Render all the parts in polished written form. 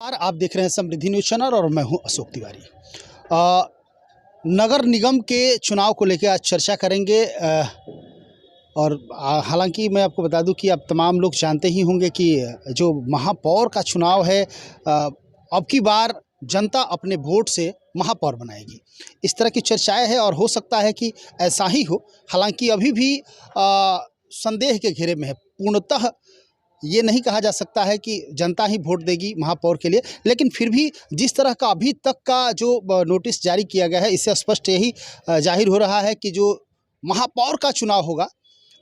और आप देख रहे हैं समृद्धि न्यूज़ चैनल और मैं हूं अशोक तिवारी। अ, नगर निगम के चुनाव को लेकर आज चर्चा करेंगे। और हालांकि मैं आपको बता दूं कि अब तमाम लोग जानते ही होंगे कि जो महापौर का चुनाव है, अब की बार जनता अपने वोट से महापौर बनाएगी, इस तरह की चर्चाएं हैं और हो सकता है कि ऐसा ही हो। हालांकि अभी भी संदेह के घेरे में है। पूर्णतः ये नहीं कहा जा सकता है कि जनता ही वोट देगी महापौर के लिए, लेकिन फिर भी जिस तरह का अभी तक का जो नोटिस जारी किया गया है, इससे स्पष्ट यही जाहिर हो रहा है कि जो महापौर का चुनाव होगा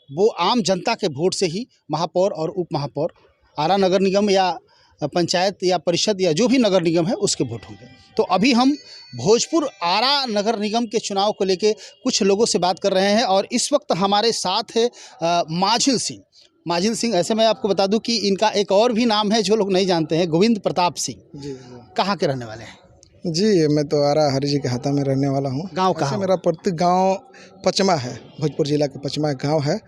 वो आम जनता के वोट से ही महापौर और उप महापौर, आरा नगर निगम या पंचायत या परिषद या जो भी नगर निगम है उसके वोट होंगे। तो अभी हम भोजपुर आरा नगर निगम के चुनाव को लेके कुछ लोगों से बात कर रहे हैं और इस वक्त हमारे साथ है माझिल सिंह। माझिल सिंह, ऐसे मैं आपको बता दूं कि इनका एक और भी नाम है जो लोग नहीं जानते हैं, गोविंद प्रताप सिंह। जी कहाँ के रहने वाले हैं? जी, मैं तो आरा हरि जी के हाथा में रहने वाला हूँ। गांव कहाँ? मेरा प्रत्येक गांव पचमा है, भोजपुर जिला के पचमा एक गांव है,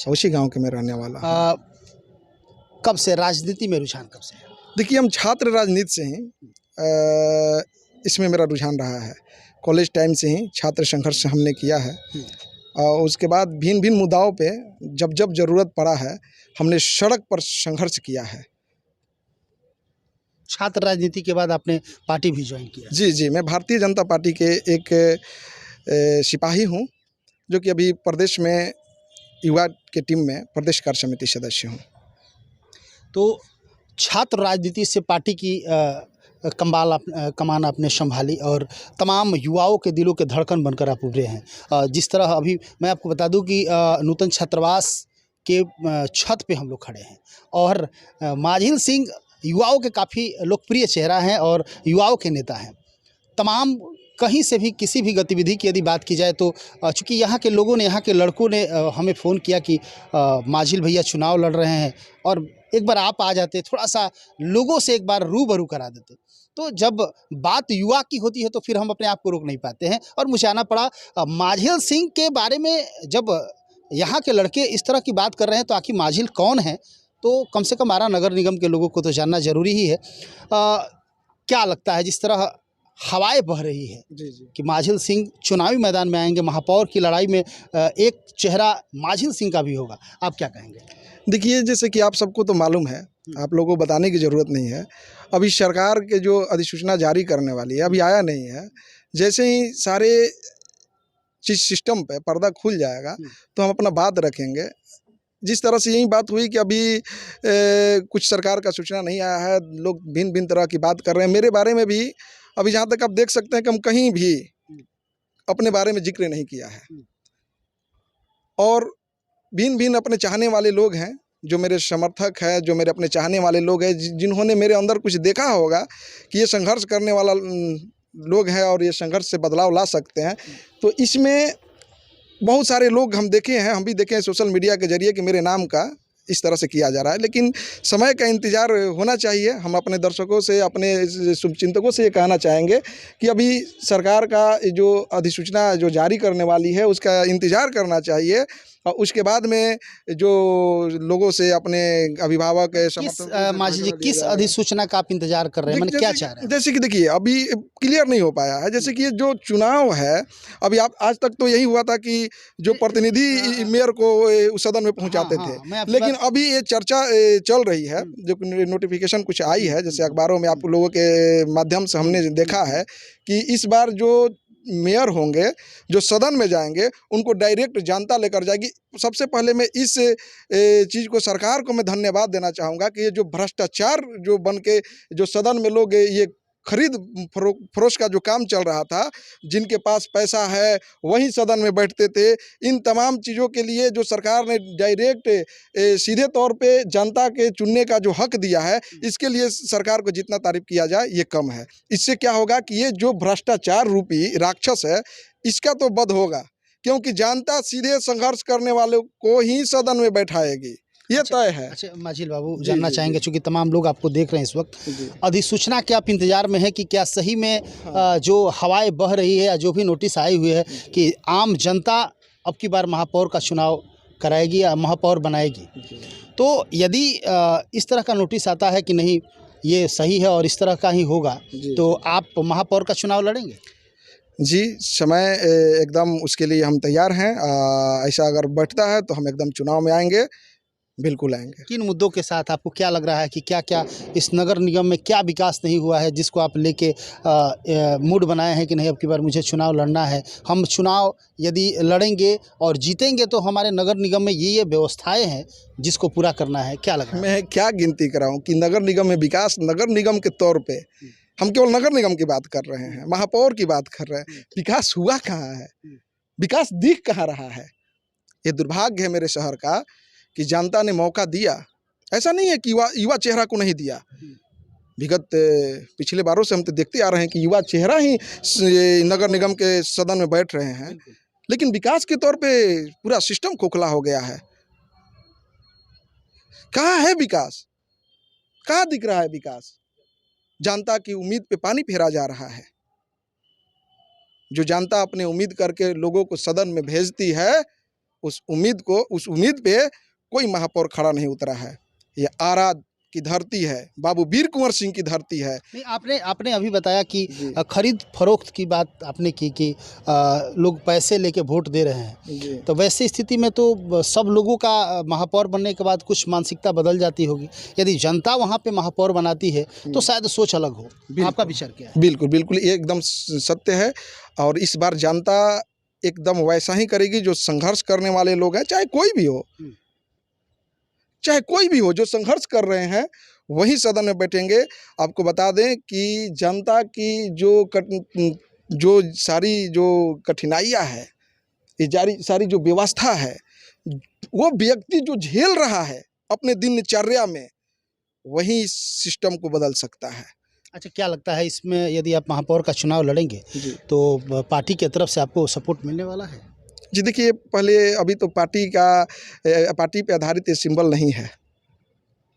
उसी गांव के मैं रहने वाला हूँ। कब से राजनीति में रुझान कब से है? देखिए, हम छात्र राजनीति से ही इसमें मेरा रुझान रहा है। कॉलेज टाइम से ही छात्र संघर्ष हमने किया है और उसके बाद भिन्न भिन्न मुद्दाओं पे जब जब ज़रूरत पड़ा है हमने सड़क पर संघर्ष किया है। छात्र राजनीति के बाद आपने पार्टी भी ज्वाइन किया? जी, मैं भारतीय जनता पार्टी के एक सिपाही हूँ, जो कि अभी प्रदेश में युवा के टीम में प्रदेश कार्य समिति सदस्य हूँ। तो छात्र राजनीति से पार्टी की कमान आपने संभाली और तमाम युवाओं के दिलों के धड़कन बनकर आप उभरे हैं। जिस तरह अभी मैं आपको बता दूं कि नूतन छात्रावास के छत पे हम लोग खड़े हैं और माझिल सिंह युवाओं के काफ़ी लोकप्रिय चेहरा हैं और युवाओं के नेता हैं। तमाम कहीं से भी किसी भी गतिविधि की यदि बात की जाए तो चूँकि यहाँ के लोगों ने, यहाँ के लड़कों ने हमें फ़ोन किया कि माझिल भैया चुनाव लड़ रहे हैं और एक बार आप आ जाते, थोड़ा सा लोगों से एक बार रूबरू करा देते। तो जब बात युवा की होती है तो फिर हम अपने आप को रोक नहीं पाते हैं और मुझे आना पड़ा। माझिल सिंह के बारे में जब यहाँ के लड़के इस तरह की बात कर रहे हैं तो आखिर माझिल कौन है, तो कम से कम आरा नगर निगम के लोगों को तो जानना ज़रूरी ही है। क्या लगता है, जिस तरह हवाएं बह रही है जी। कि माझिल सिंह चुनावी मैदान में आएंगे, महापौर की लड़ाई में एक चेहरा माझिल सिंह का भी होगा, आप क्या कहेंगे? देखिए, जैसे कि आप सबको तो मालूम है, आप लोगों को बताने की ज़रूरत नहीं है। अभी सरकार के जो अधिसूचना जारी करने वाली है अभी आया नहीं है। जैसे ही सारे चीज़ सिस्टम पे पर्दा खुल जाएगा तो हम अपना बात रखेंगे। जिस तरह से यही बात हुई कि अभी कुछ सरकार का सूचना नहीं आया है, लोग भिन्न भिन्न तरह की बात कर रहे हैं। मेरे बारे में भी अभी जहाँ तक आप देख सकते हैं कि हम कहीं भी अपने बारे में जिक्र नहीं किया है और भिन्न भिन्न अपने चाहने वाले लोग हैं, जो मेरे समर्थक हैं, जो मेरे अपने चाहने वाले लोग हैं, जिन्होंने मेरे अंदर कुछ देखा होगा कि ये संघर्ष करने वाला लोग हैं और ये संघर्ष से बदलाव ला सकते हैं। तो इसमें बहुत सारे लोग हम देखे हैं, हम भी देखे हैं सोशल मीडिया के जरिए कि मेरे नाम का इस तरह से किया जा रहा है, लेकिन समय का इंतज़ार होना चाहिए। हम अपने दर्शकों से, अपने शुभचिंतकों से ये कहना चाहेंगे कि अभी सरकार का जो अधिसूचना जो जारी करने वाली है उसका इंतज़ार करना चाहिए और उसके बाद में जो लोगों से अपने अभिभावक माझिल जी, किस अधिसूचना का आप इंतजार कर रहे हैं, मैंने क्या चाह रहे हैं? जैसे कि देखिए, अभी क्लियर नहीं हो पाया है। जैसे कि ये जो चुनाव है अभी आप आज तक तो यही हुआ था कि जो प्रतिनिधि मेयर को सदन में पहुंचाते थे, लेकिन अभी ये चर्चा चल रही है, जो नोटिफिकेशन कुछ आई है, जैसे अखबारों में आप लोगों के माध्यम से हमने देखा है कि इस बार जो मेयर होंगे, जो सदन में जाएंगे, उनको डायरेक्ट जनता लेकर जाएगी। सबसे पहले मैं इस चीज़ को, सरकार को मैं धन्यवाद देना चाहूँगा कि ये जो भ्रष्टाचार जो बन के जो सदन में लोग ये खरीद फरोश का जो काम चल रहा था, जिनके पास पैसा है वही सदन में बैठते थे, इन तमाम चीज़ों के लिए जो सरकार ने डायरेक्ट सीधे तौर पे जनता के चुनने का जो हक दिया है, इसके लिए सरकार को जितना तारीफ किया जाए ये कम है। इससे क्या होगा कि ये जो भ्रष्टाचार रूपी राक्षस है इसका तो वध होगा, क्योंकि जनता सीधे संघर्ष करने वालों को ही सदन में बैठाएगी, ये तय है। अच्छा माझिल बाबू, जानना चाहेंगे, चूँकि तमाम लोग आपको देख रहे हैं इस वक्त, अधिसूचना के आप इंतजार में है कि क्या सही में जो हवाएं बह रही है या जो भी नोटिस आई हुई है कि आम जनता अब की बार महापौर का चुनाव कराएगी या महापौर बनाएगी, तो यदि इस तरह का नोटिस आता है कि नहीं ये सही है और इस तरह का ही होगा, जी। तो आप महापौर का चुनाव लड़ेंगे? जी, समय एकदम उसके लिए हम तैयार हैं। ऐसा अगर बैठता है तो हम एकदम चुनाव में आएँगे, बिल्कुल आएँगे। किन मुद्दों के साथ आपको क्या लग रहा है कि क्या-क्या इस नगर निगम में क्या विकास नहीं हुआ है जिसको आप लेके मूड बनाए हैं कि नहीं अब की बार मुझे चुनाव लड़ना है, हम चुनाव यदि लड़ेंगे और जीतेंगे तो हमारे नगर निगम में ये व्यवस्थाएं हैं जिसको पूरा करना है, क्या लग रहा है? मैं क्या गिनती कराऊँ कि नगर निगम में विकास, नगर निगम के तौर पे हम केवल नगर निगम की बात कर रहे हैं, महापौर की बात कर रहे हैं। विकास हुआ कहाँ है? विकास दिख कहाँ रहा है? ये दुर्भाग्य है मेरे शहर का कि जनता ने मौका दिया। ऐसा नहीं है कि युवा चेहरा को नहीं दिया। विगत पिछले बारों से हम तो देखते आ रहे हैं कि युवा चेहरा ही नगर निगम के सदन में बैठ रहे हैं, लेकिन विकास के तौर पे पूरा सिस्टम खोखला हो गया है। कहाँ है विकास? कहाँ दिख रहा है विकास? जनता की उम्मीद पे पानी फेरा जा रहा है। जो जनता अपने उम्मीद करके लोगों को सदन में भेजती है, उस उम्मीद पे कोई महापौर खड़ा नहीं उतरा है। ये आरा की धरती है, बाबू वीर कुंवर सिंह की धरती है। नहीं, आपने अभी बताया कि जी। खरीद फरोख्त की बात आपने की कि लोग पैसे लेके वोट दे रहे हैं, जी। तो वैसी स्थिति में तो सब लोगों का महापौर बनने के बाद कुछ मानसिकता बदल जाती होगी। यदि जनता वहाँ पे महापौर बनाती है तो शायद सोच अलग हो। आपका विचार क्या है? बिल्कुल, बिल्कुल, ये एकदम सत्य है। और इस बार जनता एकदम वैसा ही करेगी जो संघर्ष करने वाले लोग हैं, चाहे कोई भी हो, चाहे कोई भी हो, जो संघर्ष कर रहे हैं वही सदन में बैठेंगे। आपको बता दें कि जनता की जो सारी जो कठिनाइयाँ है, ये सारी जो व्यवस्था है, वो व्यक्ति जो झेल रहा है अपने दिनचर्या में, वही इस सिस्टम को बदल सकता है। अच्छा, क्या लगता है इसमें यदि आप महापौर का चुनाव लड़ेंगे तो पार्टी की तरफ से आपको सपोर्ट मिलने वाला है? जी देखिए, पहले अभी तो पार्टी पे आधारित ये सिंबल नहीं है।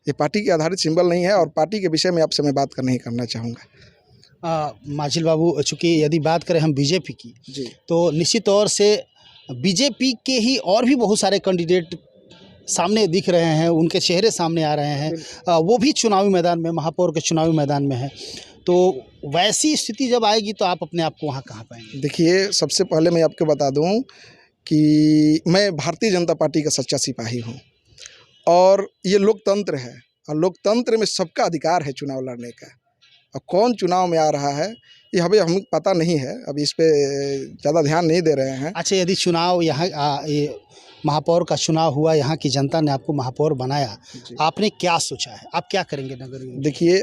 ये पार्टी के आधारित सिंबल नहीं है और पार्टी के विषय में आपसे मैं बात नहीं करना चाहूँगा। माजिल बाबू, चूँकि यदि बात करें हम बीजेपी की, जी। तो निश्चित तौर से बीजेपी के ही और भी बहुत सारे कैंडिडेट सामने दिख रहे हैं, उनके चेहरे सामने आ रहे हैं, वो भी चुनावी मैदान में, महापौर के चुनावी मैदान में हैं। तो वैसी स्थिति जब आएगी तो आप अपने आप को वहाँ कहाँ पाएंगे? देखिए, सबसे पहले मैं आपको बता दूं कि मैं भारतीय जनता पार्टी का सच्चा सिपाही हूं और ये लोकतंत्र है और लोकतंत्र में सबका अधिकार है चुनाव लड़ने का। और कौन चुनाव में आ रहा है ये हमें पता नहीं है, अभी इस पे ज़्यादा ध्यान नहीं दे रहे हैं। अच्छा, यदि चुनाव यहाँ ये महापौर का चुनाव हुआ, यहाँ की जनता ने आपको महापौर बनाया, आपने क्या सोचा है, आप क्या करेंगे नगर निगम? देखिए,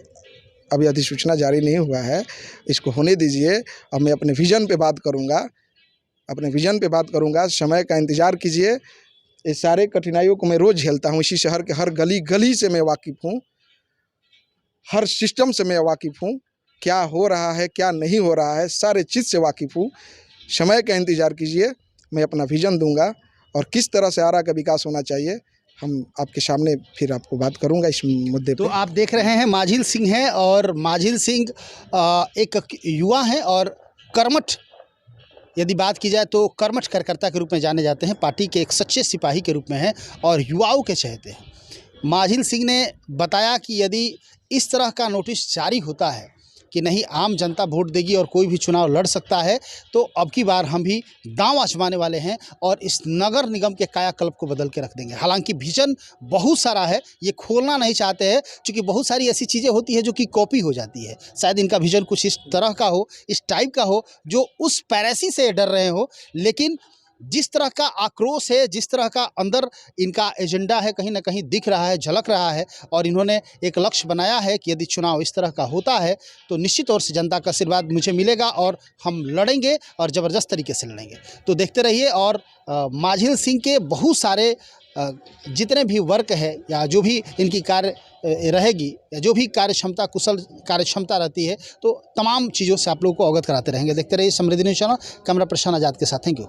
अभी अधिसूचना जारी नहीं हुआ है, इसको होने दीजिए। अब मैं अपने विज़न पे बात करूँगा, समय का इंतज़ार कीजिए। ये सारे कठिनाइयों को मैं रोज़ झेलता हूँ, इसी शहर के हर गली गली से मैं वाकिफ़ हूँ, हर सिस्टम से मैं वाकिफ़ हूँ, क्या हो रहा है क्या नहीं हो रहा है सारे चीज़ से वाकिफ़ हूँ। समय का इंतज़ार कीजिए, मैं अपना विज़न दूंगा और किस तरह से आरा का विकास होना चाहिए, हम आपके सामने फिर आपको बात करूंगा इस मुद्दे पे। तो आप देख रहे हैं माजिल सिंह हैं और माजिल सिंह एक युवा हैं और कर्मठ, यदि बात की जाए तो कर्मठ कार्यकर्ता के रूप में जाने जाते हैं, पार्टी के एक सच्चे सिपाही के रूप में हैं और युवाओं के चहेते हैं। माजिल सिंह ने बताया कि यदि इस तरह का नोटिस जारी होता है कि नहीं आम जनता वोट देगी और कोई भी चुनाव लड़ सकता है, तो अब की बार हम भी दांव आजमाने वाले हैं और इस नगर निगम के कायाकल्प को बदल के रख देंगे। हालांकि विजन बहुत सारा है, ये खोलना नहीं चाहते हैं क्योंकि बहुत सारी ऐसी चीज़ें होती है जो कि कॉपी हो जाती है। शायद इनका विजन कुछ इस तरह का हो, इस टाइप का हो, जो उस पैरेसी से डर रहे हो। लेकिन जिस तरह का आक्रोश है, जिस तरह का अंदर इनका एजेंडा है, कहीं ना कहीं दिख रहा है, झलक रहा है और इन्होंने एक लक्ष्य बनाया है कि यदि चुनाव इस तरह का होता है तो निश्चित तौर से जनता का आशीर्वाद मुझे मिलेगा और हम लड़ेंगे और ज़बरदस्त तरीके से लड़ेंगे। तो देखते रहिए। और माजिल सिंह के बहुत सारे जितने भी वर्क है या जो भी इनकी कार्य रहेगी या जो भी कुशल कार्य क्षमता रहती है, तो तमाम चीज़ों से आप लोगों को अवगत कराते रहेंगे। देखते रहिए समृद्धि न्यूज़ चैनल। कैमरा पर्सन आज़ाद के साथ। Thank you.